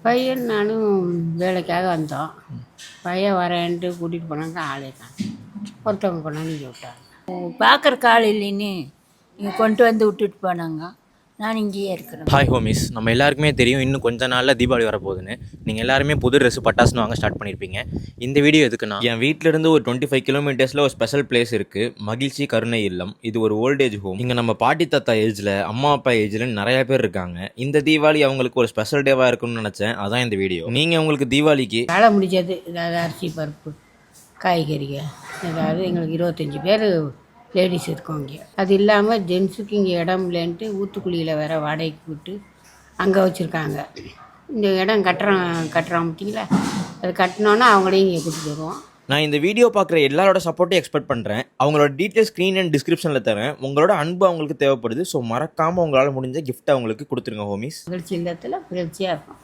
பையன் நானும் வேலைக்காக வந்தோம். பையன் வரேன்ட்டு கூட்டிகிட்டு போனாங்க, ஆளே காணோம். ஒருத்தவங்க கொண்டாந்து இங்கே விட்டாங்க. பார்க்குறக்கு ஆள் இல்லைன்னு இங்கே கொண்டு வந்து விட்டுட்டு போனாங்க. நான் இங்கேயே இருக்கிறேன். ஹாய் ஹோமிஸ், நம்ம எல்லாருக்குமே தெரியும் இன்னும் கொஞ்ச நாளில் தீபாவளி வரப்போகுதுன்னு. நீங்கள் எல்லாருமே புது ட்ரெஸ் பட்டாசுன்னு வாங்க ஸ்டார்ட் பண்ணியிருப்பீங்க. இந்த வீடியோ எதுக்குன்னா, என் வீட்டிலேருந்து ஒரு 25 கிலோமீட்டர்ஸில் ஒரு ஸ்பெஷல் பிளேஸ் இருக்குது, மகிழ்ச்சி கருணை இல்லம். இது ஒரு ஓல்டேஜ் ஹோம். இங்கே நம்ம பாட்டி தாத்தா ஏஜில், அம்மா அப்பா ஏஜில் நிறைய பேர் இருக்காங்க. இந்த தீபாவளி அவங்களுக்கு ஒரு ஸ்பெஷல் டேவாக இருக்குன்னு நினச்சேன். அதான் இந்த வீடியோ. நீங்கள் உங்களுக்கு தீபாவளிக்கு வேலை முடிஞ்சது, ஏதாவது அரிசி பருப்பு காய்கறிகள் ஏதாவது. எங்களுக்கு 25 பேர் லேடிஸ் இருக்கோம் இங்கே. அது இல்லாமல் ஜென்ஸுக்கு இங்கே இடம் இல்லைன்ட்டு ஊத்துக்குழியில் வேறு வாடகைக்கு விட்டு அங்கே வச்சுருக்காங்க. இந்த இடம் கட்டுறோம் பார்த்தீங்களா, அது கட்டினோன்னா அவங்களையும் இங்கே கூட்டிகிட்டு வருவோம். நான் இந்த வீடியோ பார்க்குற எல்லாரோட சப்போர்ட்டையும் எக்ஸ்பெக்ட் பண்ணுறேன். அவங்களோட டீட்டெயில்ஸ் ஸ்க்ரீன் அண்ட் டிஸ்கிரிப்ஷனில் தரேன். உங்களோட அன்பு அவங்களுக்கு தேவைப்படுது. ஸோ மறக்காமல் உங்களால் முடிஞ்ச கிஃப்ட் அவங்களுக்கு கொடுத்துருங்க ஹோமிஸ். மகிழ்ச்சி இல்லத்தில் மகிழ்ச்சியாக இருக்கும்.